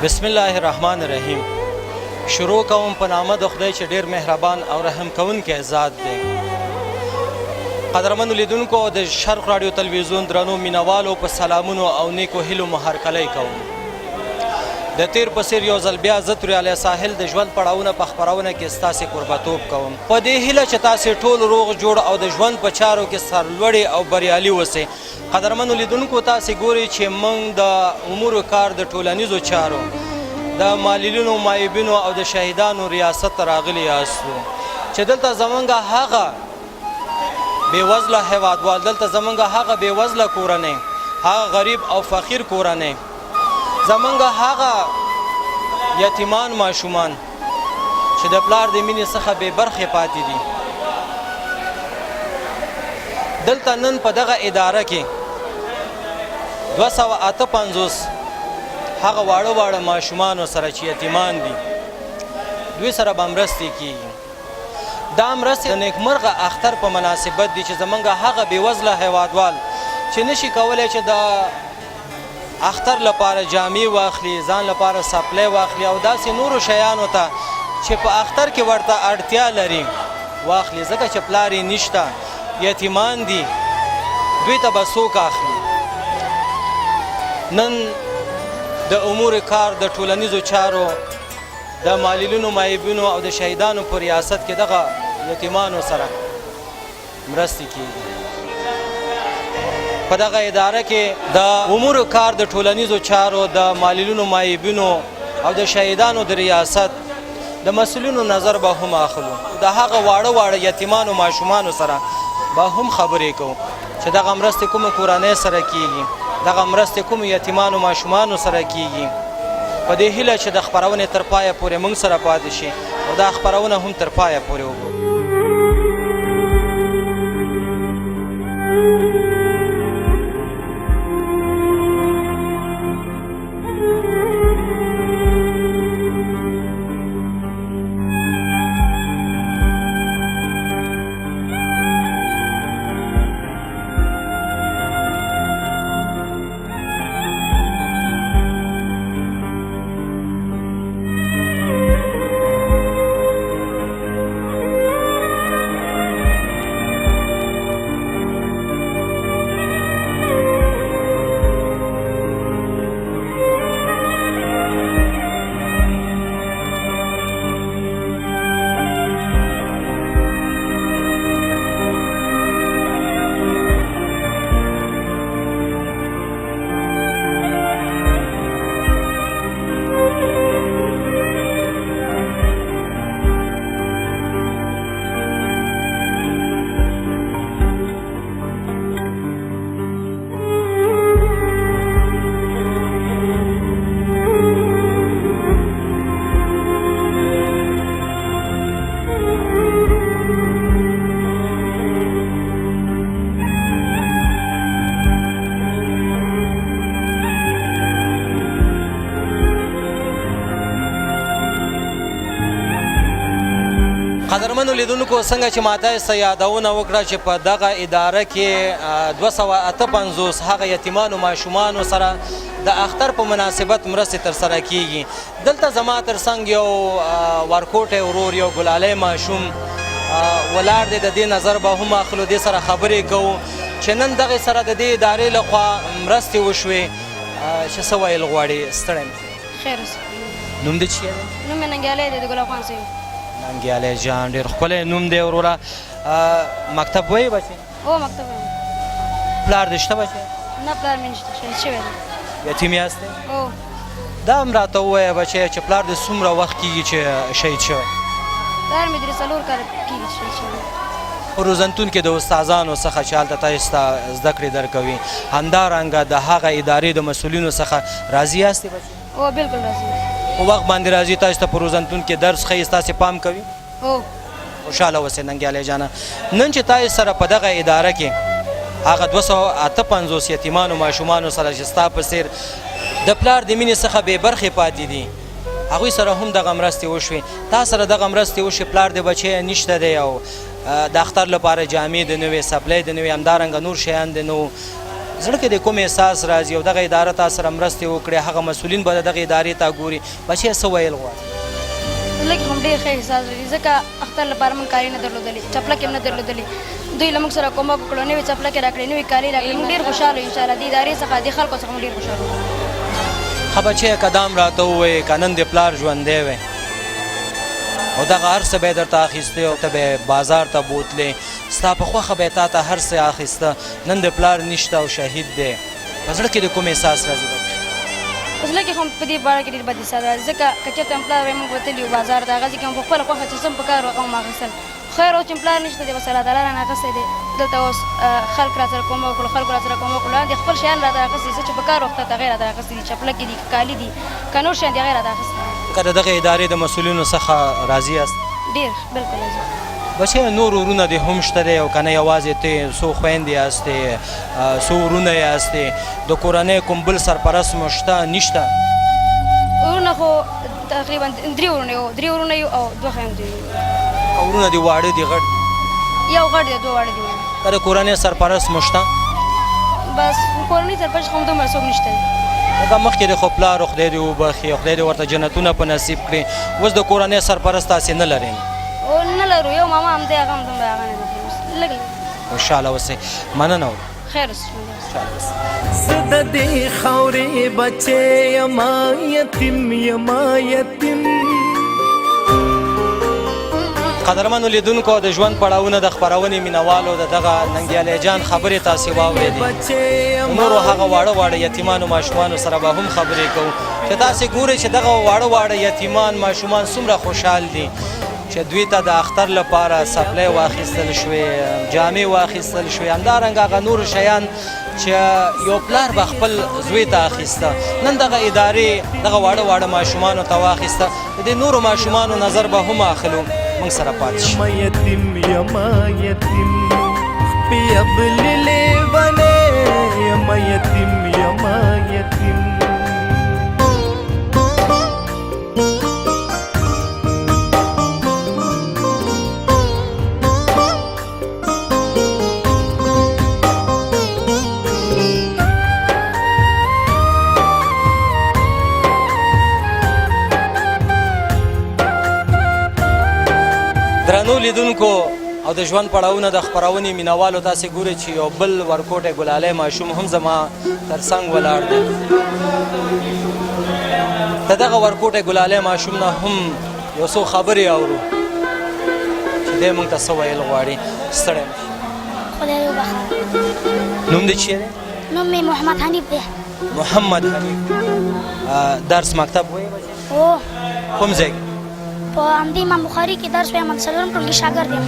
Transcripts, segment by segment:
بسم الله الرحمن الرحیم. شروع کوم په نامه د خدای چې ډیر مهربان او رحم کوونکی ذات دی. قدرمنو لیدونکو د شرق رادیو تلویزیون درنو مینوالو په سلامونو او نیکو هیلو مو هرکلی کوم. د تیر په څیر یو ځل بیا زه توریالی ساحل د ژوند پړاوونه په خپرونه کې ستاسې کوربتوب کوم په دې هیله چې تاسې ټول روغ جوړ او د ژوند په چارو کې سرلوړي او بریالي اوسئ. قدرمنو لیدونکو تاسې ګورئ چې موږ د امورو کار د ټولنیزو چارو د معلولینو معیوبینو او د شهیدانو ریاست ته راغلي یاستو چې دلته زمونږ هغه بېوزله هیوادوال دلته زمونږ هغه بېوزله کورنۍ هغه غریب او فقیر کورنۍ زمونږ هغه یتیمان ماشومان چې د پلار د مینې څخه بې برخې پاتې دي دلته نن په دغه اداره کې 258 هغه واړه واړه ماشومانو سره چې یتیمان دي دوی سره به مرستې کېږي. دا مرستې د نیکمرغه اختر په مناسبت دي چې زمونږ هغه بېوزله هیوادوال چې نشي کولی چې د اختر لپاره جامې واخلي ځان لپاره سپلی واخلي او داسې نورو شیانو ته چې په اختر کې ورته اړتیا لري واخلي ځکه چې پلار یې نشته یتیمان دي دوی ته به څوک اخلي. نن د امور کار د ټولنیزو چارو د معلولینو معیوبینو او د شهیدانو په ریاست کې دغه یتیمانو سره مرستې کېږي. په دغه اداره کې د امور کار د ټولنیزو چارو د معلولینو معیوبینو او د شهیدانو د ریاست د مسؤلینو نظر به هم اخلو د هغه واړه واړه یتیمانو ماشومانو سره به هم خبرې کوو چې دغه مرستې کومه کورنۍ سره کېږي دغه مرستې کومو یتیمانو ماشومانو سره کېږي په دې هیله چې د خپرونې تر پایه پورې موږ سره پاتې شي او دا خپرونه هم تر پایه پورې وګورو. قدرمنو لیدونکو څنګه چې ماته یې یادونه وکړه چې په دغه اداره کې 258 هغه یتیمانو ماشومانو سره د اختر په مناسبت مرستې ترسره کېږي. دلته زما تر څنګ یو ورکوټی ورور یو ګلالی ماشوم ولاړ دی د دې نظر به هم اخلو دې سره خبرې کوو چې نن دغې سره د دې ادارې لخوا مرستې وشوې چې څه ویل غواړې ستړی خیر نوم دې چی دی؟ نوم مې ننګیالی دی د ګلاب خان صاحب. ننګیالی جان ډېر ښکلی نوم دی وروره. مکتب وایې بچې؟ او مکتب وایم. پلار دې شته بچې؟ نه پلار مې نشته شهید شوی دی. یتیم یاستې؟ او دا هم راته ووایه بچې چې پلار دې څومره وخت کېږي چې شهید شوی؟ پلار مې 4 کاله کېږي چې شهید شوی. په روزنتون کې د استادانو څخه چې هلته تاسو ته زده کړې درکوي همدارنګه د هغه ادارې د مسؤلینو څخه راضي یاستې بچې؟ او بالکل راضي. په وخت باندې راځي تاسو ته په روزنتون کې درس ښیي ستاسې پام کوي؟ هو خوشحاله اوسئ ننګیالی جانه. نن چې تاسو سره په دغه اداره کې هغه 258 یتیمانو ماشومانو سره چې ستا په څېر د پلار د مینې څخه بې برخې پاتې دي هغوی سره هم دغه مرستې وشوې تا سره دغه مرستې وشوې پلار د بچی نشته دی او د اختر لپاره جامې د نوې سپلی د نوې همدارنګه نور شیان د نو زړه کې د کوم احساس راځي او دغه اداره تا سره مرستې وکړي هغه مسؤلین به دغه ادارې ته ګوري بچی څه ویل غواړي لږ هم ډېر ښه احساس لري ځکه اختر لپاره موږ کالي نه درلودلې چپلکې هم نه درلودلې دوی له موږ سره کومک وکړو نوې چپلکې راکړې نوې کالي راکړې موږ ډېر خوشحاله یو انشاءالله د ادارې څخه د خلکو څخه موږ ډېر خوشحاله یو ښه بچی که دا هم راته ووایې که نن د پلار ژوندی وی او دغه هر څه به یې درته اخیستی او ته به یې بازار ته بوتلې ستا په خوښه به یې تا ته هر څه اخیسته نن د پلار نشته او شهید دی په زړه کې د کوم احساس راځي په زړه کې خو په دې باره کې ډېر بد احساس راځي ځکه که چېرته هم پلار وی موږ وتلي یو بازار ته هغه ځای کې هم په خپله خوښه چې څه هم په کار و هغه هم اخیستل خیر اوس چې پلار نشته دی بس الله تعالی رانه اخیستی دی دلته اوس خلک را سره کومک وکړو خلکو را سره کومک وکړو د خپل شیان راته اخیستي څه چې په کار وخت ته هغې راته اخیستي دي چپلکې دي که کالي دي که نور شیان دي هغې راته اخیستي که د دغې ادارې د مسؤلینو څخه راضي یاست ډېر بلکل راځي بچی نور ورونه دې هم شته دی او که نه یوازې ته څو خویندې یاستې څو ورونه یاستې د کورنۍ کوم بل سرپرست مو شته نشته ورونه خو تقریبا درې ورونه یو او دوه خویندې او ورونه دې واړه دي غټ یو غټ دی دوه واړه دي که د کورنۍ سرپرست مو شته بس کورنۍ سرپرست خو دومره څوک نشته دی دا مخکې د خو پلار او خدای دې وبخي او خدای دې ورته جنتونه په نصیب کړي اوس د کورنۍ سرپرست تاسې نه لرئ او نه لرو یو ماما هم دی هغه هم دومره هغه نه دی لږ خوشحاله اوسئ مننه خیر زه د دې خاورې بچی یما یتیم قدرمنو لیدونکو د ژوند پړاوونه د خپرونې مینوالو د دغه ننګیالی جان خبرې تاسې واورېدې نورو هغه واړه یتیمانو ماشومانو سره به هم خبرې کوو چې تاسې ګورئ چې دغه واړه یتیمان ماشومان څومره خوشحال دي چې دوی ته د اختر لپاره سپلی واخیستل شوې جامې واخیستل شوې همدارنګه هغه نور شیان چې یو پلار به خپل زوی ته اخیسته نن دغه ادارې دغه واړه ماشومانو ته واخیسته د دې نورو ماشومانو نظر به هم اخلو موږ سره پاتې شي یما یتیم خپې لیونی یما یتیم درنو لیدونکو او د ژوند پړاوونه د خپرونې مینوالو تاسې ګورئ چې یو بل ورکوټی ګلالی ماشوم هم زما تر څنګ ولاړ دی د دغه ورکوټی ګلالی ماشوم نه هم یو څو خبرې اورو چې دی موږ ته څه ویل غواړي ستړی خدای دې وبخښه نوم دې چی دی نوم مې محمد حنیف دی محمد حنیف درس مکتب وایې هو کوم ځای په همدې امام بخاري کې درس وایم څلورم ټولګي شاګرد یم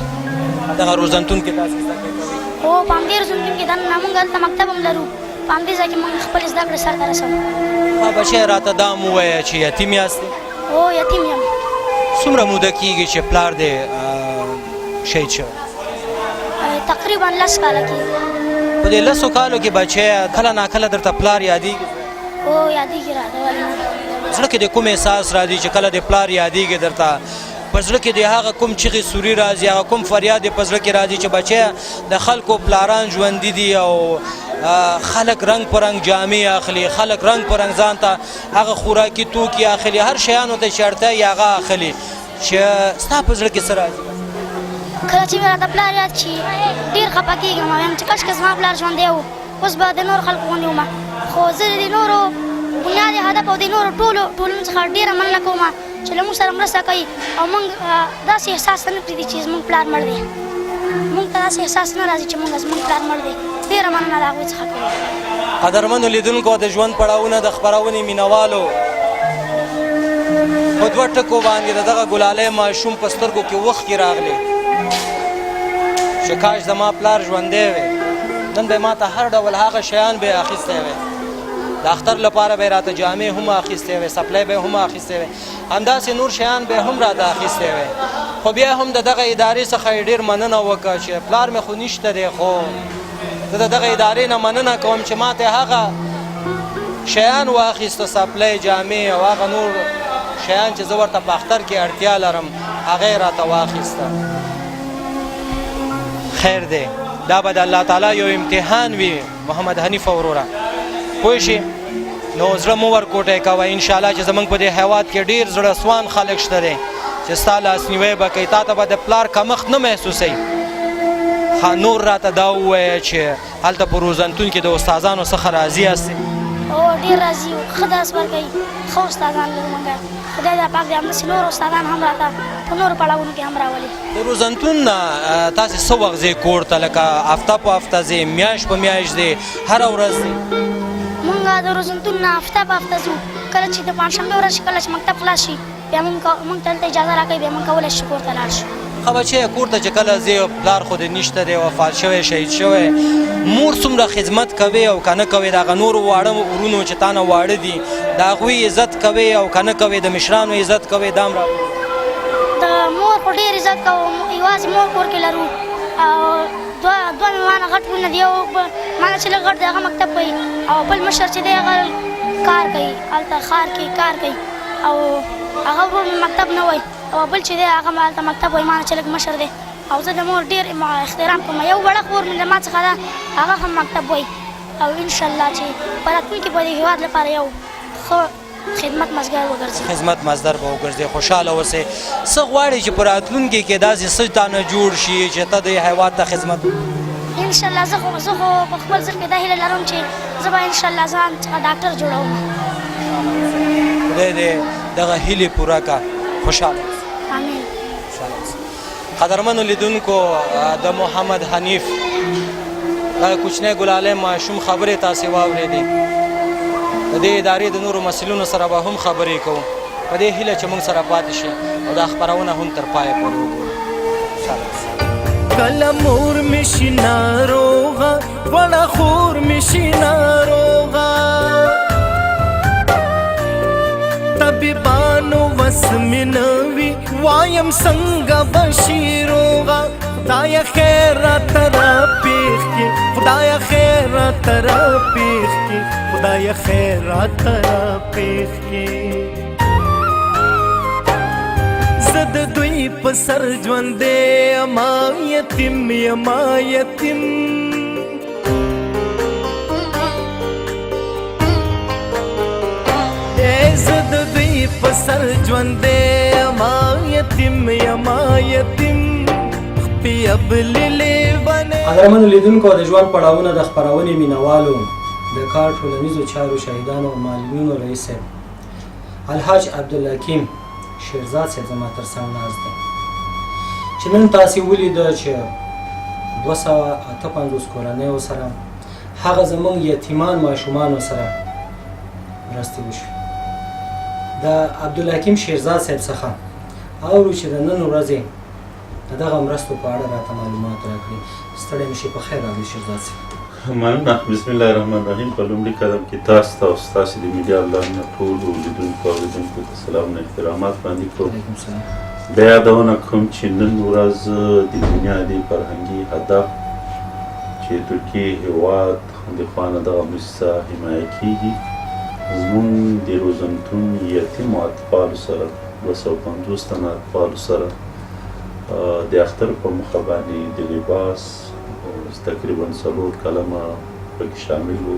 دغه روزنتون کې تاسې زده کړې کوئ هو په همدې روزنتون کې دننه موږ هلته مکتب هم لرو په همدې ځای کې موږ خپل زده کړې سرته رسوو بچی راته دا هم ووایه چې یتیم یاستې هو یتیم یم څومره موده کېږي چې پلار دې شهید شوی تقریبا 10 کاله کېږي په دې 10 کالو کې بچی کله ناکله درته پلار یادېږي هو یادېږي راته ولې نه زړه کې د کوم احساس راځي چې کله د پلار یادېږي درته په زړه کې د هغه کوم چغې سوري راځي هغه کوم فریاد یې په زړه کې راځي چې بچی د خلکو پلاران ژوندي دي او خلک رنګ په رنګ جامې اخلي خلک رنګ په رنګ ځان ته هغه خوراکي توکي اخلي هر شیانو ته چې اړتیا یې هغه اخلي چې ستا په زړه کې څه راځي کله چې مې راته پلار یاد شي ډېر خفه کېږم وایم چې کاشکې زما پلار ژوندی و اوس به د نورو خلکو غوندې وم خو زه د نورو بنیاد هدف او د نورو ټولنو څخه ډېره مننه کوم چې له موږ سره مرسته کوي او موږ داسې احساس نه پرېږدي چې زموږ پلار مړ دی موږ ته داسې احساس نه راځي چې زموږ پلار مړ دی ډېره مننه د هغوی څخه کوو قدرمنو لیدونکو د ژوند پړاوونه د خپرونې مینوالو په دوه ټکو باندې د دغه ګلالی ماشوم په سترګو کې اوښکې راغلې چې کاش زما پلار ژوندی وی نن به ما ته هر ډول هغه شیان به یې اخیستی وی د اختر لپاره به یې راته جامې هم اخیستې وی سپلی به یې هم اخیستې وی همداسې نور شیان به یې هم راته اخیستې وی خو بیا هم د دغه ادارې څخه یې ډېر مننه وکړه چې پلار مې خو نشته دی خو زه د دغه ادارې نه مننه کوم چې ما ته هغه شیان واخیسته سپلی جامې او هغه نور شیان چې زه ورته په اختر کې اړتیا لرم هغه یې راته واخیسته خیر دی دا به د الله تعالی یو امتحان وي محمد حنیف وروره پوه شي نو زړه مو ورکوټی کوه انشاءالله چې زموږ په دې هیواد کې ډېر زړه سوان خلک شته دی چې ستا لاسنیوی به کوي تا ته به د پلار کمښت نه محسوسوي نور راته دا ووایه چې هلته په روزنتون کې د استادانو څخه راضي یاستئ ډېر راضي یو ښه درس ورکوي ښه استادان لرو موږ خدای دې پاک دې همداسې نور استادان هم راته په نورو پړاوونو کې هم راولي د روزنتون نه تاسې څه وخت ځئ کور ته لکه هفته په هفته ځئ میاشت په میاشت ځئ هره ورځ ځئ مونږ د روزنتون نه هفته په هفته ځو کله چې د پنجشنبې ورځ شي کله چې مکتب خلاص شي بیا مونږ ته دلته اجازه راکوي بیا مونږ کولی شو کور ته لاړ شو ښه بچیه کور ته چې کله ځې پلار خو دې نشته دی وفات شوی شهید شوی مور څومره خدمت کوي او که نه کوي د هغه نورو واړه ورونو چې تا نه واړه دي د هغوی عزت کوي او که نه کوي د مشرانو عزت کوي دا هم د مور خو ډېر عزت کوو یوازې مور کور کې لرو او دوه مې مانه غټ ورونه دي یو مانه چې لږ غټ دی هغه مکتب کوي او بل مشر چې دی هغه کار کوي هلته ښار کې کار کوي او هغه ورور مې مکتب نه وایي او بل چې دی هغه هلته مکتب وایي مانه چې لږ مشر دی او زه د مور ډېر احترام کوم یو وړه خور مې د ما څخه ده هغه هم مکتب وایي او انشاءالله چې په راتلونکي به د هېواد لپاره یو ښه خدمت مزګر وګرځي خدمت مزدر به وګرځي خوشحاله اوسئ څه غواړئ چې په راتلونکي کې داسې څه تانه جوړ شي چې ته د هېواد ته خدمت انشاءالله زه خو په خپل زړه کې دا هیله لرم چې زه به انشاءالله ځان څخه ډاکټر جوړوم خدای دې دغه هیلې پوره کړه خوشحاله امین قدرمنو لیدونکو د محمد حنیف دا کوچنی ګلالی ماشوم خبرې تاسې واورېدې د دې ادارې د نورو مسؤلینو سره به هم خبرې کوو په دې هیله چې موږ سره پاتې شي او دا خپرونه هم تر پایه پورې وګورو کله مور مې شي ناروغه وړه خور مې شي ناروغه طبیبانو وس مې نه وي وایم څنګه به شي روغه خدایه خیر راته راپېښ کړي خدایه خیر راته راپېښ کړي خدایه خیر راته راپېښ کړي زه د دوی په سر ژوندی یما یتیم یما یتیم زه د دوی په سر ژوندی یما یتیم یما یتیم قدرمنو لیدونکو د ژوند پړاوونه د خپرونې مینوالو د کار ټولنیزو چارو شهیدانو او معیوبینو رئیس صاحب الحاج عبدالحکیم شیرزاد صاحب زما تر څنګ ناست دی چې نن تاسې ولیده چې 258 کورنیو سره هغه زموږ یتیمان ماشومانو سره مرستې وشوې د عبدالحکیم شیرزاد صاحب څخه اورو چې د نن ورځې د دغه مرستو په اړه راته معلومات راکړي ستړی مې شي په خیر راغلی شیرزاد صاحب مننه بسم الله الرحمن الرحیم په لومړي قدم کې تاسو ته او ستاسې د میډیا له لارې نه ټولو لیدونکو او اورېدونکو ته سلامونه احترامات وړاندې کوم بیا یادونه کوم چې نن ورځ د دنیا د فرهنګي هدف چې ترکیې هېواد د خوا نه دغه موسیسه حمایه کیږي زموږ د روزنتون یتیمو اطفالو سره 250 تنه اطفالو سره د اختر په مخه باندې د لباس تقریبا 4 کلمه پکې شامل وو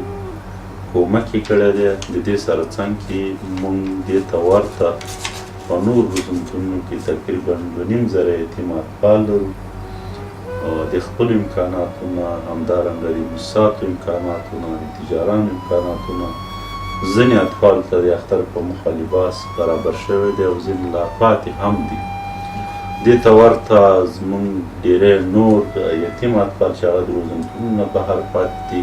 کومک یې کړی دی د دې سره څنګ کې موږ دې ته ورته په نور روزنتونونو کې تقریبا 2.5 یتیم اطفال لرو د خپلو امکاناتو نه همدارنګه د موسساتو امکاناتو نه د تجارانو امکاناتو نه ځینې اطفالو ته د اختر په مخه لباس برابر شوی دی او ځینې لا پاتې هم دي دې ته ورته زموږ ډېری نور یتیم اطفال چې هغه د روزنتونونو نه بهر پاتې دي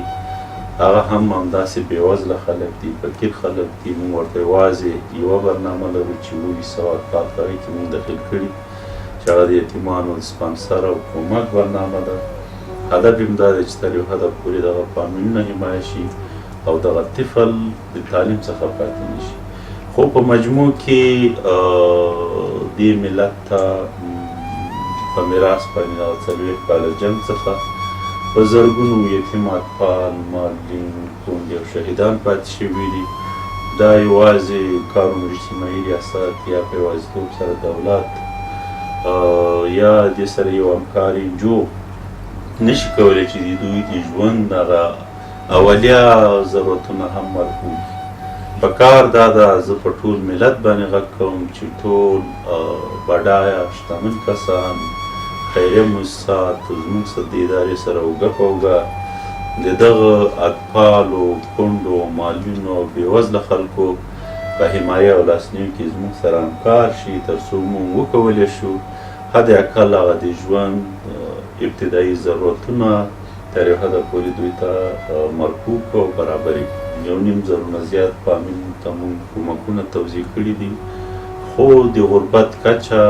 هغه هم همداسې بېوزله خلک دي فقیر خلک دي موږ ورته یوازې یوه برنامه لرو چې 200 اطفال په هغې کې موږ دخل کړي چې هغه د یتیمانو د سپانسر او کومک برنامه ده هدف یې هم دا دی چې تر یو حده پورې دغه فامیلونه حمایه شي او دغه طفل د تعلیم څخه پاتې نه شي خو په مجموع کې دې ملت ته په میراث باندې دغه 40 کاله جنګ څخه په زرګونو یتیم اطفال معلولین کونډې او شهیدان پاتې شوي دي دا یوازې کارونو اجتماعي ریاست یا په یوازیتوب سره دولت یا دې سره یو همکار NGO نشي کولی چې د دوی د ژوند هغه اولیا ضرورتونه هم مرفوع دي. په کار دا ده زه په ټول ملت باندې غږ کوم چې ټول بډایه شتمن کسان خیریه موسسات زموږ سره د ادارې سره اوږه په اوږه د دغه اطفالو کونډو معلولینو او بېوزله خلکو په حمایه او لاسنیوي کې زموږ سره همکار شي تر څو موږ وکولی شو حد اقل هغه د ژوند ابتدایي ضرورتونه تر یو حده پورې دوی ته مرکوب کړو او برابرې کړو. 1.5 زرونه زیات فامیل ته موږ کومکونه توزیع کړي دي خو د غربت کچه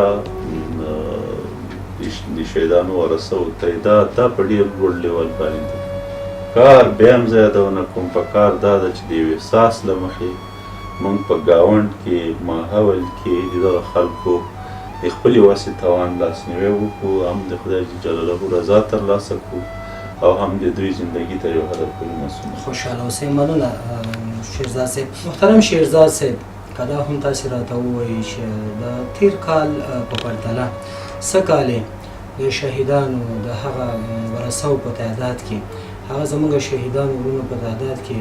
د شهیدانو ورثو تعداد دا په ډېر لوړ لیول باندې دی. کار بیا هم زه یادونه کوم په کار دا ده چې د یو احساس له مخې موږ په ګاونډ کې ماحول کې د دغه خلکو د خپلې وسې توان لاسنیوی وکړو هم د خدای جلاله رضا ترلاسه کړو او هم د دوی زندگی ته یو هدف پورې مسؤل. خوشحاله اوسئ. مننه شیرزاد صاحب. محترم شیرزاد صاحب که دا هم تاسې راته ووایي چې د تېر کال په پرتله څه کالې د شهیدانو د هغه ورثو په تعداد کې هغه زموږ شهیدانو ورونو په تعداد کې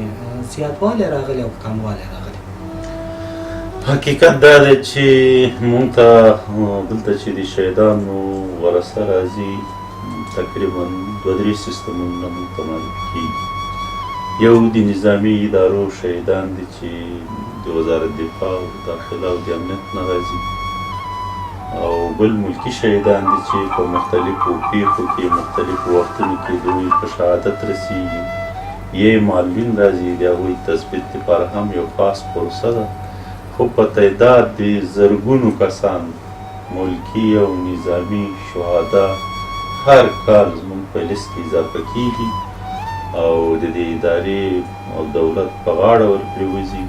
زیاتوالی راغلی او کموالی راغلی؟ حقیقت دا دی چې مونږ ته دلته چې د شهیدانو ورثه راځي تقریبا 2-3 سیستمونه مونږ ته معلوم کېږي. یو د نظامي ادارو شهیدان دي چې د وزارت دفاع او داخله او د امنیت نه راځي او بل ملکي شهیدان دي چې په مختلفو پیښو کې مختلفو وختونو کې دوی په شهادت رسیږي. یې معلولین راځي د هغوی تثبیت لپاره هم یو خاص پروسه ده خو په تعداد د زرګونو کسان ملکي او نظامي شهدا هر کال زموږ په لیست کې اضافه کېږي او د دې ادارې او دولت په غاړه ورپرېوځي.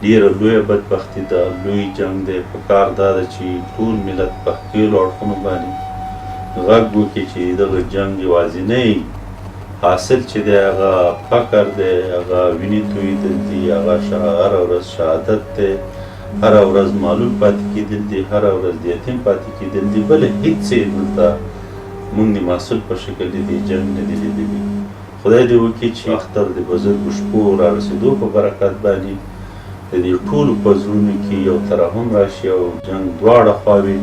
ډېره لویه بدبختي ده، لوی جنګ دی. په کار دا ده چې ټول ملت په ښکېلو اړخونو باندې غږ وکړي چې دغه جنګ یوازینی حاصل چې دی هغه فقر دی، هغه وینې تویېدل دي، هغه هره ورځ شهادت دی، هره ورځ معلول پاتې کېدل دي، هره ورځ د یتیم پاتې کېدل دي. بله هېڅ څه دلته موږ د محصول په شکل د دې جنګ نه دي لیدلي. خدای دې وکړي چې اختر د بزرګو شپو رارسېدو په برکت باندې د دې ټولو په زړونو کې یو ترحم راشي او جنګ دواړه خواوې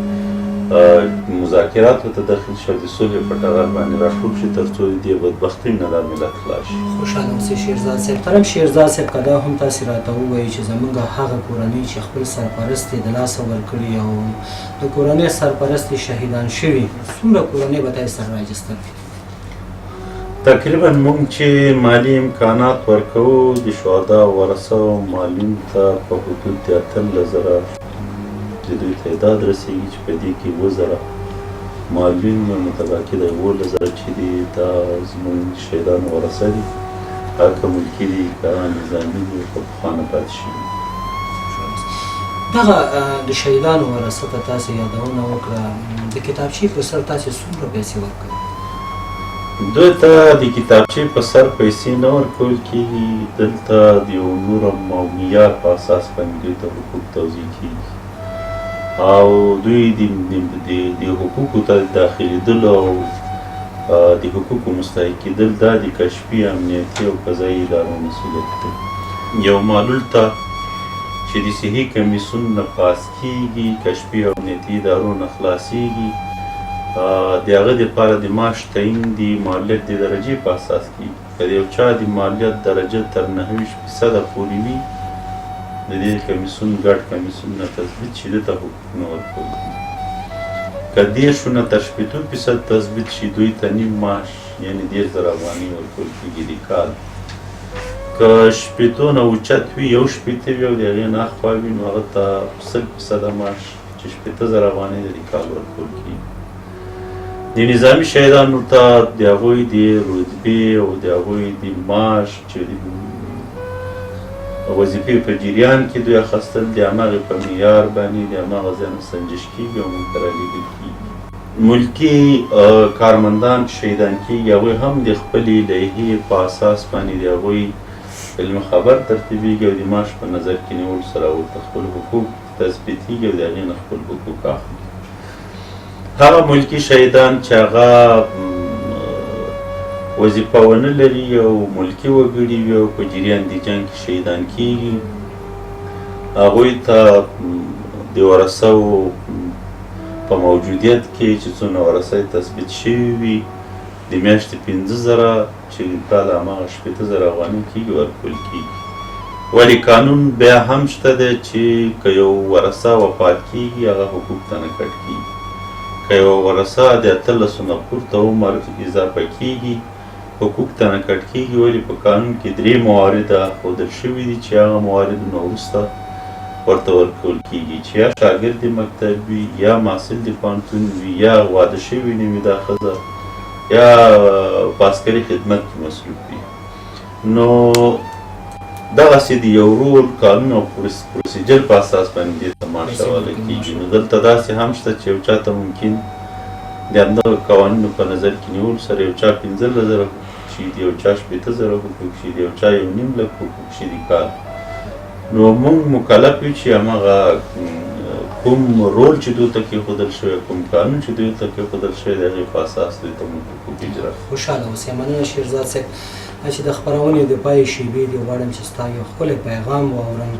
مذاکراتو ته داخل شي او د صلح په ټغر باندې راټول شي تر څو د دې بدبختۍ نه دا ملت خلاص شي. خوشحاله اوسئ شیرزاد صاحب. محترم شیرزاد صاحب که دا هم تاسې راته ووایي چې زموږ هغه کورنۍ چې خپل سرپرست یې د لاسه ورکړي او د کورنۍ سرپرست یې شهیدان شوي څومره کورنۍ به تاسې سره راجستر کړي؟ تقریبا موږ چې مالي امکانات ورکوو د شهدا ورثه او معلولینو ته په حدود د 18,000 د دوی تعداد رسېږي چې په دې کې 7,000 معلولین متباقي د 11,000 چې دي دا زموږ شهیدانو ورثه دي، هغه که ملکي دي که نظامي دي خو پخوانه پاتې شوي. دغه د شهیدانو ورثه ته تاسې یادونه وکړه د کتابچې په سر تاسې څومره پیسې ورکوئ؟ دوی ته د کتابچې په سر پیسې نه ورکول کېږي. دلته د یو نورم او معیار په اساس باندې دوی ته حقوق توزیع کېږي او دوی د حقوقو ته داخلېدلو او د حقوقو مستحق کېدل دا د کشفي امنیتي او قضایي ادارو مسؤلیت دی. یو معلول ته چې د صحي کمیسیون نه پاس کېږي، کشفي او امنیتي ادارو نه خلاصېږي، د هغه دپاره د معاش تعیین د معلولیت د درجې په اساس کېږي. که د یو چا د معلولیت درجه تر 9% پورې وي د دې کمیسیون ګډ کمیسیون نه تثبیت شي ده ته حقوق نه ورکول کېږي. که 10 نه تر 60% تثبیت شي دوی ته نیم معاش یعنې 10,000 افغانۍ ورکول کېږي د کال. که 60 نه اوچت وي 1.80 وي او د هغې نه اخوا وي نو هغه ته 100% معاش چې 80,000 افغانۍ د کال ورکول کېږي. د نظامي شهیدانو ته د هغوی د رتبې او د هغوی د معاش چې وظیفې په جریان کې دوی اخیستل د هماغې په معیار باندې د هماغه ځای نه سنجش کېږي او موږ ته رالیږل کېږي. ملکي کارمندان چې شهیدان کېږي هغوی هم د خپلې لایحې په اساس باندې د هغوی علم خبر ترتیبېږي او د معاش په نظر کې نیولو سره ورته خپل حقوق تثبیتېږي او د هغې نه خپل حقوق اخلي. هغه ملکي شهیدان چې هغه وظیفه ونه لري او ملکي وګړي وي او په جریان د جنګ کې شهیدان کېږي هغوی ته د ورثو په موجودیت کې چې څونه ورثه تثبیت شوي وي د میاشتې 15,000 چې کال هماغه 80,000 افغانۍ کېږي ورکول کېږي ولی قانون بیا هم شته دی چې که یو ورثه وفات کېږي هغه حقوق ته نه کټ کېږي که یو ورثه د 18 نه پورته عمر اضافه کېږي حقوق ته نه کټ کېږي ولې په قانون کې 3 موارد ښودل شوي دي چې هغه موارد نه وروسته ورته ورکول کېږي چې یا شاګرد مکتب وي یا محصل د پوهنتون وي یا واده شوي نه وي دا ښځه یا په عسکري خدمت کې مصروف وي نو دغسې د یو رول قانون او پروسیجر په اساس باندې دې ته معاشه واله کېږي نو دلته داسې هم شته چې یو چا ته ممکن د همدغه قوانینو په نظر کې نیولو سره یو چا 15,000 حقوق شي د یو چا 80,000 حقوق شي د یو چا 1.5 لک حقوق شي د کال نو موږ مکلف یو چې هماغه کوم رول چې دوی ته کېښودل شوی کوم قانون چې دوی ته کېښودل شوی د هغې په اساس دوی ته موږ حقوق اجرا خوشحاله اوسئ مننه شیرزاد صاحب چې د خپرونې د پای شیبې دې غواړم چې ستا یو ښکلی پیغام واورم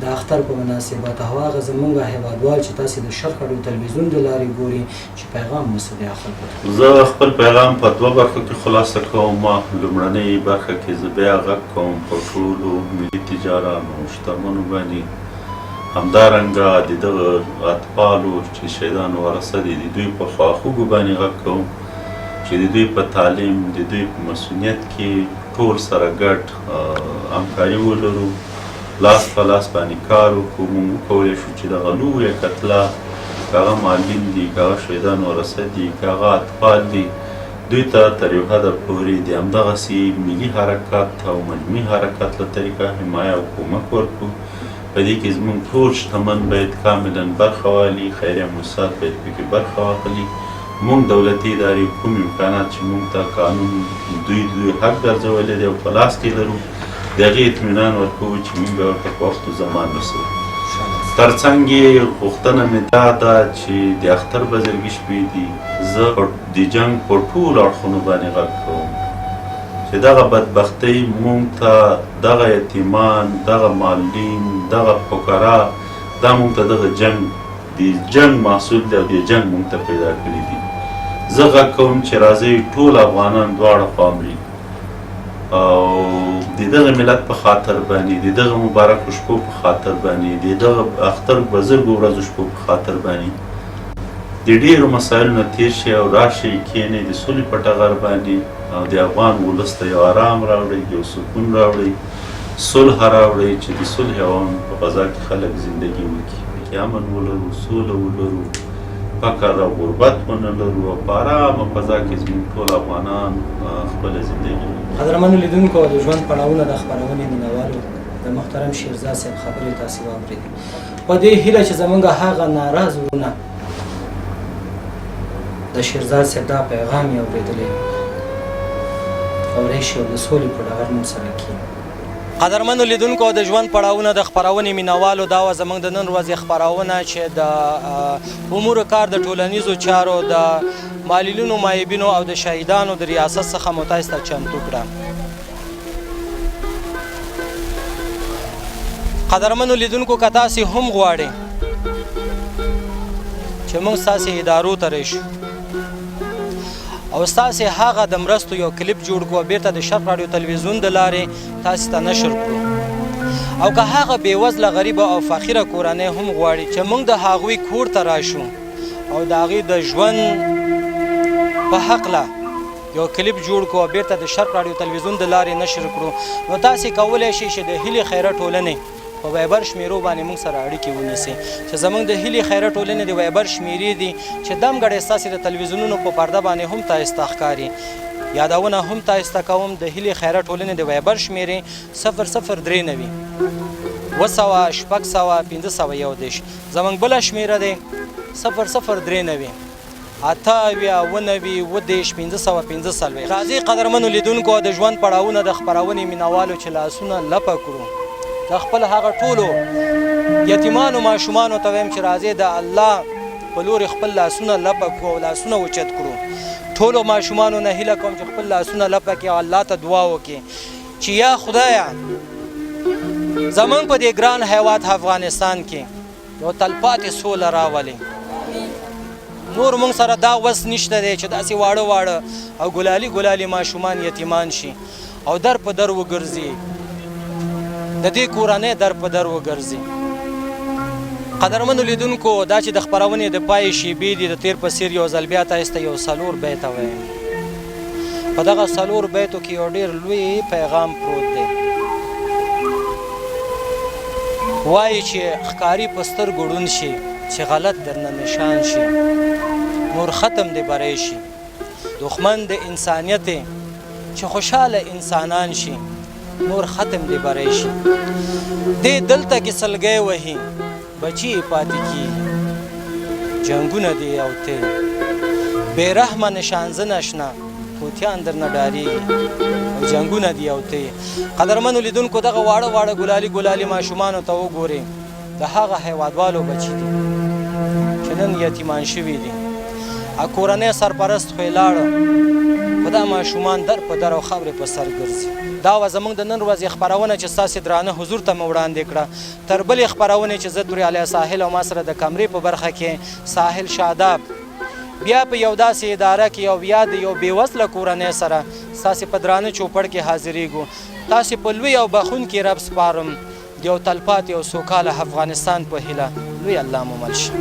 د اختر په مناسبت او هغه زموږ هېوادوال چې تاسې د شرق راډیو تلویزیون د لارې ګوري چې پیغام مو څه دی خلکو ته زه خپل پیغام په 2 برخو کې خلاصه کوم لومړنۍ برخه کې زه بیا غږ کوم په ټولو ملي تجارانو شتمنو باندې همدارنګه د دغه اطفالو چې شهیدانو ورثه دي د دوی په خواخوږو باندې غږ کوم چې د دوی په تعلیم د دوی په مسؤلیت کې ټول سره ګډ همکاري ولرو لاس په لاس باندې کار وکړو موږ وکولی شو چې دغه لویه کتله که هغه معلم دي که هغه شهیدان ورثه دي که هغه اطفال دي دوی ته تر یو حده پورې د همدغسې ملي حرکت او مجموعي حرکت له طریقه حمایه او کومک ورکړو په دې کې زموږ ټول شتمن باید کاملا برخه واخلي خیریه موسسات باید پکې برخه واخلي موږ دولتي ادارې کوم امکانات چې موږ ته قانون دوی حق ګرځولی دی او په لاس کې لرو د هغې اطمینان ورکوو چې موږ به ورته په وخت و زمان رسوو تر څنګ یې غوښتنه مې دا ده چې د اختر بزرګي شپې دي زه د جنګ په ټولو اړخونو باندې غږ کوم چې دغه بدبختۍ موږ ته دغه یتیمان دغه معلولین دغه فقرا دا موږ ته دغه جنګ د جنګ محصول دی او د جنګ موږ ته پیدا کړي دي زه غږ کوم چې راځئ ټول افغانان دواړه خواوړي او د دغه ملت په خاطر باندې د دغه مبارکو شپو په خاطر باندې د دغه اختر بزرګو ورځو شپو په خاطر باندې د ډېرو مسایلو نه تېر شئ او راشئ کښېنئ د سولې په ټغر باندې او د افغان ولس ته یو ارام راوړئ یو سکون راوړئ صلح راوړئ چې د صلح او په فضا کې خلک زندګي وکړي امن ولرو سوله ولرو فقر او غربت ونه لرو او په ارامه فضا کې زموږ ټول افغانان خپله زندګي وکړي قدرمنو لیدونکو د ژوند پړاوونه د خپرونې مینوالو د محترم شیرزاد صاحب خبرې تاسې واورېدې په دې هیله چې زموږ هغه ناراض وروڼه د شیرزاد صاحب دا پیغام یې اورېدلی اورې شي او د سولې په ډګر موږ سره کښېني قدرمنو لیدونکو د ژوند پړاوونه د خپرونې مینوالو دا وه زموږ د نن ورځې خپرونه چې د امور کار د ټولنیزو چارو د معلولینو معیوبینو او د شهیدانو د ریاست څخه مو تاسو ته چمتو کړه قدرمنو لیدونکو که تاسې هم غواړئ چې موږ ستاسې ادارو ته راشو او ستاسې هغه د مرستو یو کلیپ جوړ کړو بیرته د شرق راډیو تلویزیون د لارې تاسې ته نشر کړو او که هغه بېوزله غریبه او فقیره کورنۍ هم غواړي چې موږ د هغوی کور ته راشو او د هغې د ژوند په هکله یو کلیپ جوړ کړو او بیرته د شرق راډیو تلویزیون د لارې نشر کړو نو تاسې کولی شئ چې د هیلې خیره ټولنې په وایبر شمیرو باندې موږ سره اړیکې ونیسئ چې زموږ د هیلې خیره ټولنې د وایبر شمیرې دي چې دمګړی ستاسې د تلویزیونونو په پرده باندې هم تاسې ته ښکاري یادونه هم تاسې ته کوم د هیلې خیره ټولنې د وایبر شمیرې 0039 200 زموږ بله شمیره دی 0039 راځئ قدرمنو لیدونکو د ژوند پړاوونه د خپرونې مینوالو چې لاسونه لپه کړو د خپل هغه ټولو یتیمانو ماشومانو ته وایم چې راځئ د الله په لورې خپل لاسونه لپه کړو او لاسونه اوچت کړو ټولو ماشومانو نه هیله کوم چې خپل لاسونه لپه کړي او الله ته دعا وکړي چې یا خدایه زمونږ په دې ګران هیواد افغانستان کې یو تلپاتې سوله راولي. نور مونږ سره دا وس نشته دی چې داسې واړه واړه او ګلالي ګلالي ماشومان یتیمان شي او در په در وګرځي، د دې کورنۍ در په در وګرځي. قدرمنو لیدونکو، دا چې د خپرونې د پای شیبې دي د تیر په څیر یو ځل بیا تاسو ته یو 4 بیته وایم. په دغه 4 بیتو کې یو ډېر لوی پیغام پروت دی. وایي چې ښکاري په سترګو ړوند شي چې غلط درنه نشان شي، نور ختم دی بری شي. دښمن د انسانیت چې خوشحاله انسانان شي، نور ختم دی بری شي. دې دلته کې سلګۍ وهي بچي پاتی کیږي، جنګونه دی او ته بې رحمه نشانزه نشنه کوتیان درنه ډارېږي او جنګونه دی او ته. قدرمنو لیدونکو، دغه واړه واړه ګلالي ګلالي ماشومانو ته وګورئ، د هغه هیوادوالو بچي دي چې نن یتیمان شوي دي. کورنۍ سرپرست خو یې لاړه، خو دا ماشومان در په در او خبرې په سر ګرځي. دا وه زموږ د نن ورځې خپرونه چې ستاسې درانه حضور ته مې وړاندې کړه. تر بلې خپرونې چې زه دورې علی ساحل او ما سره د کمرې په برخه کې ساحل شاداب بیا په یو داسې اداره کې یو بیا د یو بېوزله کورنۍ سره ستاسې په درانه چوپړ کې حاضرېږو. تاسې په لوی او بخونکي رب سپارم، د یو تلپاتې او سوکاله افغانستان په هیله. لوی الله مو مل شه.